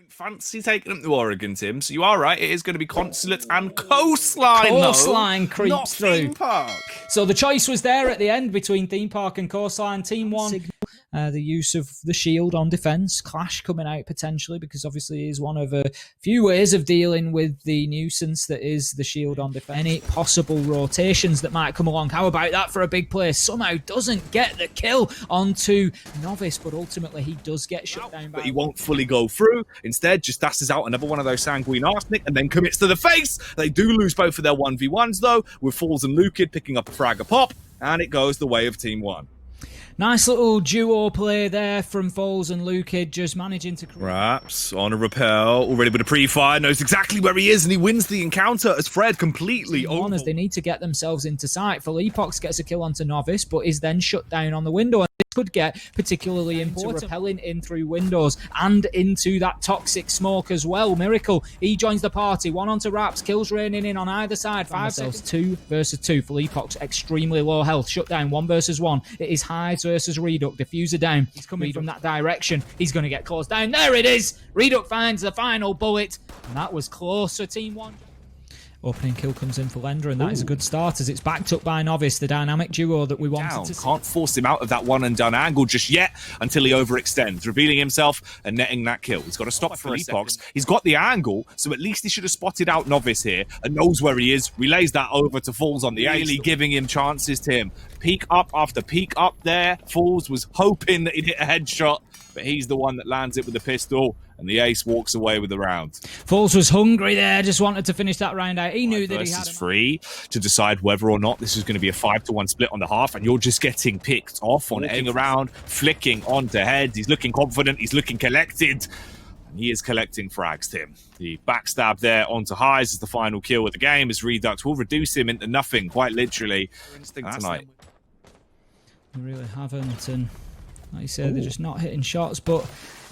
Fancy taking them to Oregon, Tim. So you are right. It is going to be Consulate and Coastline. Coastline creeps not through. Theme Park. So the choice was there at the end between Theme Park and Coastline. Team one, the use of the shield on defense. Clash coming out potentially because obviously it is one of a few ways of dealing with the nuisance that is the shield on defense. Any possible rotations that might come along. How about that for a big play? Somehow doesn't get the kill onto Novice, but ultimately he does get shut down. But he won't fully go through. Instead, just dashes out another one of those sanguine arsenic and then commits to the face. They do lose both of their 1v1s though, with Falls and Lukid picking up a frag a pop, and it goes the way of Team 1. Nice little duo play there from Foles and Lukid, just managing to... Raps on a rappel, already with a pre-fire, knows exactly where he is, and he wins the encounter as Fred completely over. As they need to get themselves into sight. Philippox gets a kill onto Novice, but is then shut down on the window. And this could get particularly important, rappelling in through windows and into that toxic smoke as well. Miracle, he joins the party. One onto Raps, kills raining in on either side. 5 seconds. 2 versus 2. Philippox extremely low health. Shut down 1 versus 1. It is Hides versus Reduc. Diffuser down. He's coming from that direction. He's going to get closed down. There it is. Reduc finds the final bullet. And that was close for Team 1. Opening kill comes in for Lender, and that is a good start as it's backed up by Novice, the dynamic duo that we wanted to see. Can't force him out of that one and done angle just yet until he overextends, revealing himself and netting that kill. He's got to stop for Philippox. He's got the angle, so at least he should have spotted out Novice here and knows where he is. Relays that over to Falls on the really giving him chances to him. Peek up after peek up there. Falls was hoping that he'd hit a headshot, but he's the one that lands it with the pistol, and the ace walks away with the round. Falls was hungry there, just wanted to finish that round out. He knew that he had free to decide whether or not this is going to be a 5-to-1 split on the half, and you're just getting picked off on edging around, flicking onto heads. He's looking confident, he's looking collected, and he is collecting frags, Tim. The backstab there onto Highs is the final kill of the game, as Redux will reduce him into nothing, quite literally, tonight. They really haven't, and like you said, they're just not hitting shots, but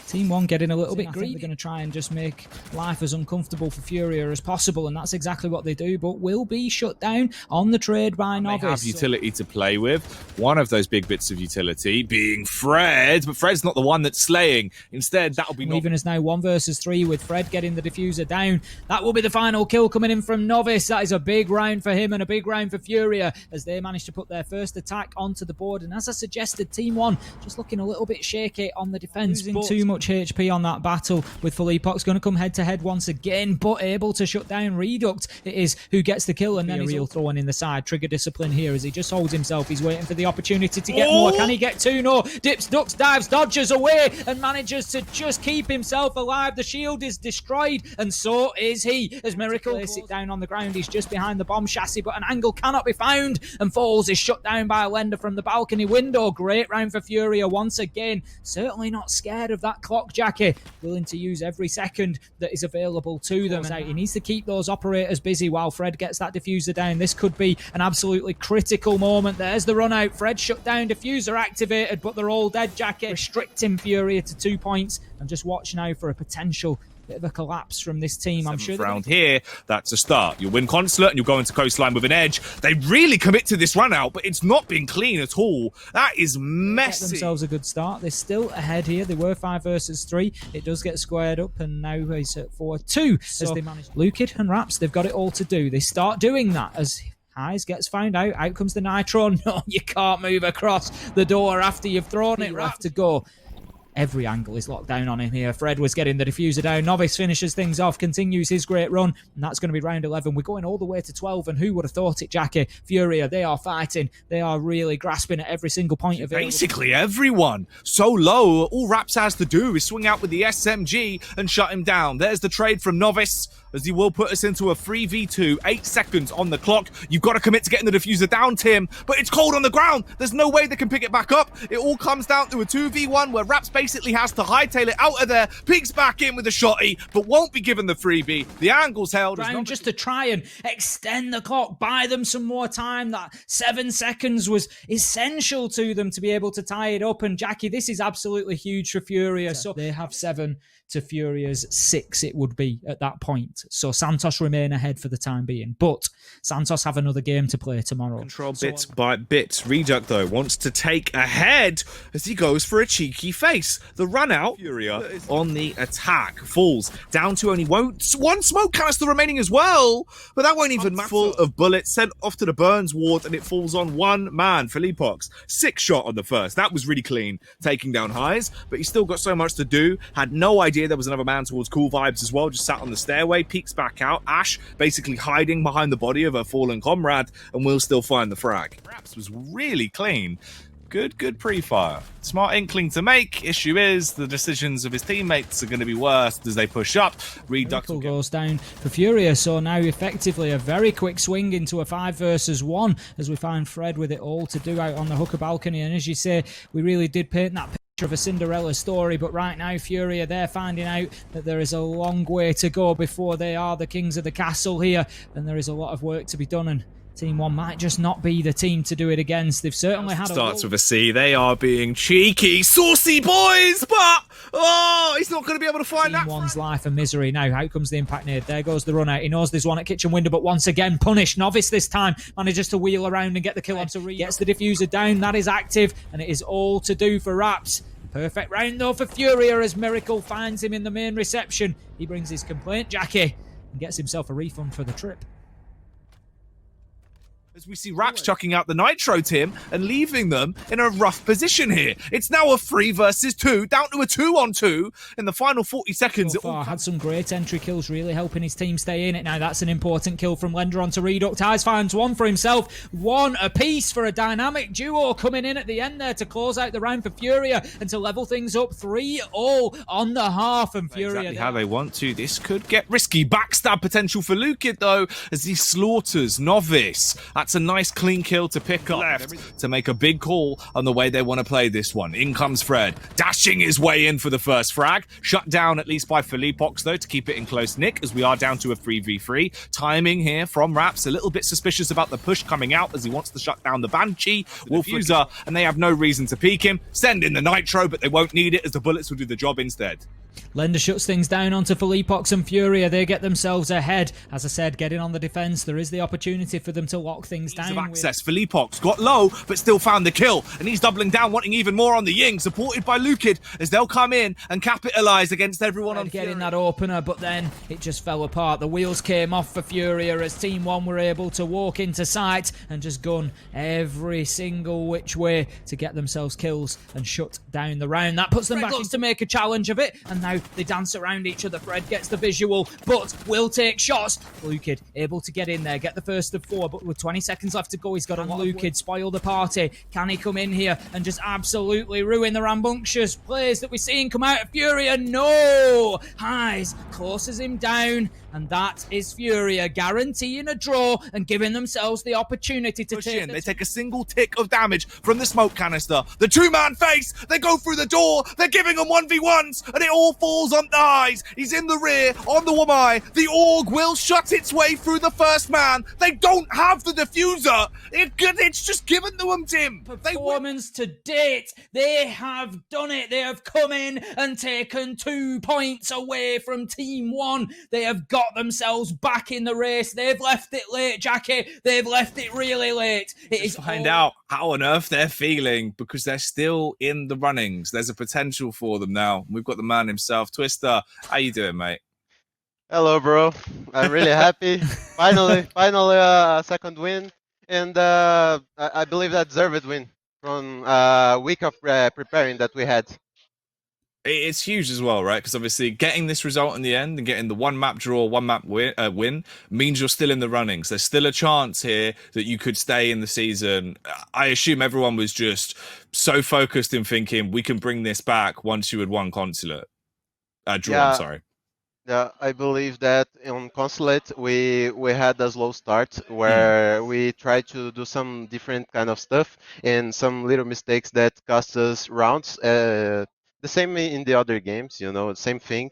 Team 1 getting a little bit greedy. They're going to try and just make life as uncomfortable for Furia as possible, and that's exactly what they do, but will be shut down on the trade by Novice. They have utility to play with. One of those big bits of utility being Fred, but Fred's not the one that's slaying. Instead, that'll be Even as now 1 versus 3 with Fred getting the diffuser down. That will be the final kill coming in from Novice. That is a big round for him and a big round for Furia as they managed to put their first attack onto the board. And as I suggested, Team 1 just looking a little bit shaky on the defense. Losing too much HP on that battle with Philippox. Going to come head to head once again, but able to shut down Reduct. It is who gets the kill, and then he's throwing in the side. Trigger discipline here as he just holds himself. He's waiting for the opportunity to get more. Can he get 2? No. Dips, ducks, dives, dodges away and manages to just keep himself alive. The shield is destroyed, and so is he. As Miracle lays it down on the ground, he's just behind the bomb chassis, but an angle cannot be found, and Falls is shut down by a Lender from the balcony window. Great round for Furia once again. Certainly not scared of that clock jacket. Willing to use every second that is available to them. And he needs to keep those operators busy while Fred gets that diffuser down. This could be an absolutely critical moment. There's the run out. Fred shut down, diffuser activated, but they're all dead. Jacket restricting Furia to 2 points. And just watch now for a potential bit of a collapse from this team. I'm sure round here, that's a start. You'll win Consulate and you'll go into Coastline with an edge. They really commit to this run out, but it's not been clean at all. That is messy. Get themselves a good start. They're still ahead here. They were 5 versus 3. It does get squared up, and now he's at 4-2 as they manage. Lukid and Raps, they've got it all to do. They start doing that as Highs gets found out. Out comes the Nitro. No, you can't move across the door after you've thrown it. Left to go. Every angle is locked down on him here. Fred was getting the diffuser down. Novice finishes things off, continues his great run, and that's going to be round 11. We're going all the way to 12, and who would have thought it, Jackie? Furia, they are fighting. They are really grasping at every single point available. Basically everyone. So low, all Raps has to do is swing out with the SMG and shut him down. There's the trade from Novice, as he will put us into a 3v2, 8 seconds on the clock. You've got to commit to getting the diffuser down, Tim, but it's cold on the ground. There's no way they can pick it back up. It all comes down to a 2v1 where Raps basically has to hightail it out of there, peeks back in with a shotty, but won't be given the freebie. The angle's held. Just to try and extend the clock, buy them some more time. That 7 seconds was essential to them to be able to tie it up. And Jackie, this is absolutely huge for Furia. So they have 7 to Furia's 6 it would be at that point. out. So Santos remain ahead for the time being. But Santos have another game to play tomorrow. Control bit by bit. Reduct, though, wants to take ahead as he goes for a cheeky face. The run out, Furia on the attack, falls down to only one smoke canister remaining as well, but that won't even matter. Full of bullets, sent off to the Burns ward, and it falls on one man, Philippox. 6 shot on the first. That was really clean, taking down highs, but he's still got so much to do. Had no idea there was another man towards Cool Vibes as well, just sat on the stairway, peeks back out. Ash basically hiding behind the body of her fallen comrade, and will still find the frag. Raps was really clean. Good pre-fire. Smart inkling to make. Issue is the decisions of his teammates are going to be worse as they push up. Reduct goes down for Furia, so now effectively a very quick swing into a 5 versus 1 as we find Fred with it all to do out on the hooker balcony. And as you say, we really did paint that picture of a Cinderella story, but right now Furia, they're finding out that there is a long way to go before they are the kings of the castle here, and there is a lot of work to be done, and Team 1 might just not be the team to do it against. They've certainly had starts with a C. They are being cheeky, saucy boys, but he's not going to be able to find that. Team 1's life and misery. Now, out comes the impact nade. There goes the run out. He knows there's one at kitchen window, but once again, punished. Novice this time manages to wheel around and get the kill on. Gets the diffuser down. That is active, and it is all to do for Raps. Perfect round though for Furia as Miracle finds him in the main reception. He brings his complaint Jackie and gets himself a refund for the trip. As we see Raps chucking out the Nitro Tim and leaving them in a rough position here. It's now a 3 versus 2, down to a 2-on-2 in the final 40 seconds. So far, had some great entry kills, really helping his team stay in it. Now that's an important kill from Lender onto Reduct. Eyes finds one for himself, one apiece for a dynamic duo coming in at the end there to close out the round for Furia and to level things up 3-all on the half. And Furia exactly how they want to. This could get risky. Backstab potential for Lukid though as he slaughters Novice. That's a nice clean kill to pick up left to make a big call on the way they want to play this one. In comes Fred, dashing his way in for the first frag. Shut down at least by Philippox though to keep it in close nick as we are down to a 3v3. Timing here from Raps, a little bit suspicious about the push coming out as he wants to shut down the Banshee. Wolfuser, and they have no reason to peek him. Send in the Nitro, but they won't need it as the bullets will do the job instead. Lender shuts things down onto Philippox and Furia. They get themselves ahead. As I said, getting on the defense, there is the opportunity for them to lock things down. Access. Philippox got low, but still found the kill. And he's doubling down, wanting even more on the Ying, supported by Lukid, as they'll come in and capitalize against everyone on getting that opener, but then it just fell apart. The wheels came off for Furia as Team 1 were able to walk into sight and just gun every single which way to get themselves kills and shut down the round. That puts them back to make a challenge of it, and now they dance around each other. Fred gets the visual, but will take shots. Lukid able to get in there, get the first of 4, but with 20 seconds left to go, he's got on Lukid, spoil the party. Can he come in here and just absolutely ruin the rambunctious plays that we're seeing come out of Furia? No! Highs closes him down, and that is Furia guaranteeing a draw and giving themselves the opportunity to push in. They take a single tick of damage from the smoke canister. The 2-man face, they go through the door, they're giving them 1v1s, and it all falls on the eyes. He's in the rear, on the Wamai. The Org will shut its way through the first man. They don't have the diffuser. It's just given to them, Tim. Performance to date. They have done it. They have come in and taken 2 points away from Team 1. They have got themselves back in the race. They've left it late, Jackie. They've left it really late. Find out how on earth they're feeling because they're still in the runnings. There's a potential for them now. We've got the man himself. Twister, how you doing, mate? Hello, bro. I'm really happy. Finally, a second win. And I believe that deserved win from a week of preparing that we had. It's huge as well, right? Because obviously getting this result in the end and getting the 1-map draw, 1-map win means you're still in the runnings. There's still a chance here that you could stay in the season. I assume everyone was just so focused in thinking we can bring this back once you had won Consulate. Draw, yeah. I'm sorry. Yeah, I believe that on Consulate we had a slow start where we tried to do some different kind of stuff and some little mistakes that cost us rounds. The same in the other games, you know, same thing.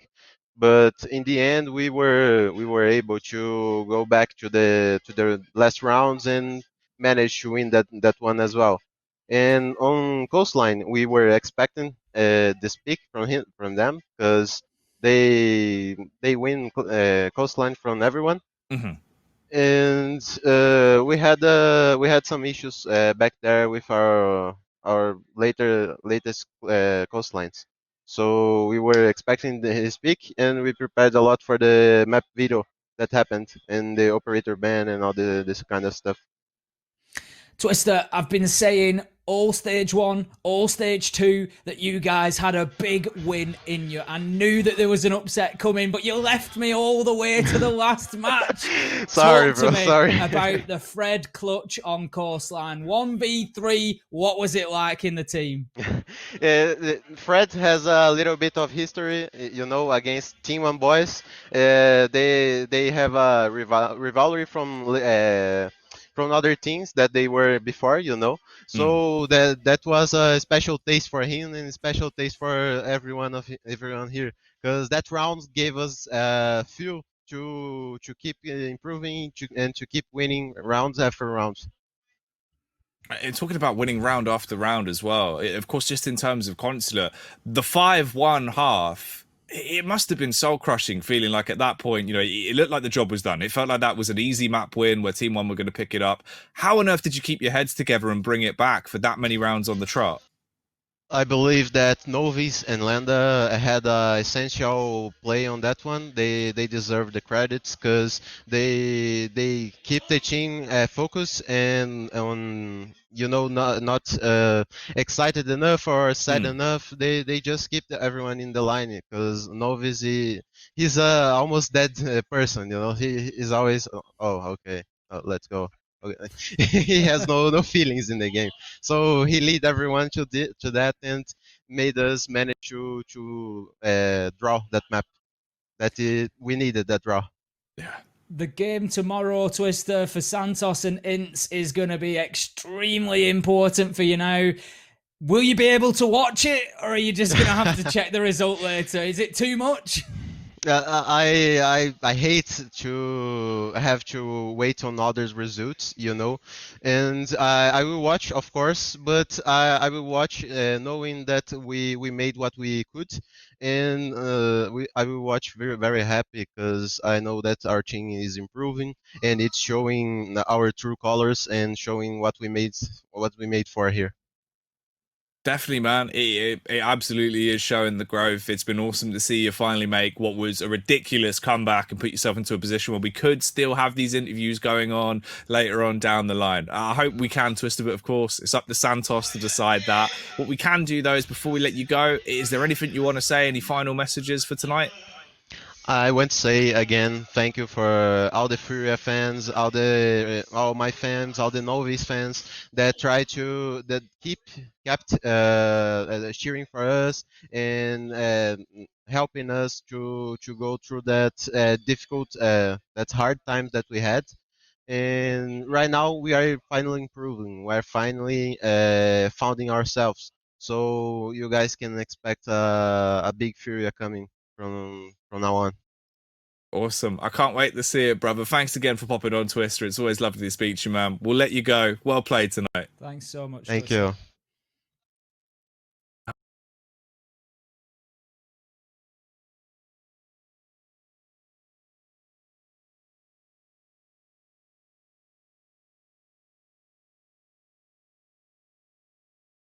But in the end, we were able to go back to the last rounds and manage to win that one as well. And on Coastline, we were expecting this pick from them because They win Coastline from everyone, Hmm. and we had some issues back there with our latest Coastlines. So we were expecting his pick, and we prepared a lot for the map veto that happened and the operator ban and all this kind of stuff. Twister, I've been saying all stage one, all stage two, that you guys had a big win in you. I knew that there was an upset coming, but you left me all the way to the last match. Sorry, Talk to bro. me Sorry. about the Fred clutch on Coastline. 1v3, what was it like in the team? Fred has a little bit of history, you know, against Team One boys. They have a rivalry from other teams that they were before, you know. Mm. So that was a special taste for him and a special taste for everyone here, because that round gave us fuel to keep improving and to keep winning rounds after rounds. Talking about winning round after round as well. Of course, just in terms of Consulate, the 5-1 half, it must have been soul crushing feeling like at that point, you know, it looked like the job was done. It felt like that was an easy map win where Team One were going to pick it up. How on earth did you keep your heads together and bring it back for that many rounds on the trot? I believe that Novice and Landa had a essential play on that one. They deserve the credits because they keep the team focused and on, you know, not excited enough or sad Mm. enough. They just keep everyone in the line because Novice he's a almost dead person. You know, he is always, oh, okay, let's go. Okay. He has no feelings in the game. So he lead everyone to that and made us manage to draw that map. We needed that draw. Yeah. The game tomorrow, Twister, for Santos and Ints is going to be extremely important for you now. Will you be able to watch it, or are you just going to have to check the result later? Is it too much? I hate to have to wait on others' results, you know, and I will watch, of course, but I will watch knowing that we made what we could, and I will watch very happy because I know that our team is improving and it's showing our true colors and showing what we made for here. Definitely, man. It absolutely is showing the growth. It's been awesome to see you finally make what was a ridiculous comeback and put yourself into a position where we could still have these interviews going on later on down the line. I hope we can twist a bit, of course. It's up to Santos to decide that. What we can do, though, is before we let you go, is there anything you want to say? Any final messages for tonight? I want to say again, thank you for all the Furia fans, all my fans, all the Novice fans that kept cheering for us and helping us to go through that difficult, that hard times that we had. And right now we are finally improving. We are finally founding ourselves. So you guys can expect a big Furia coming from now on. Awesome. I can't wait to see it, brother. Thanks again for popping on Twister. It's always lovely to speak to you, man. We'll let you go. Well played tonight. Thanks so much, Thank Twister. you.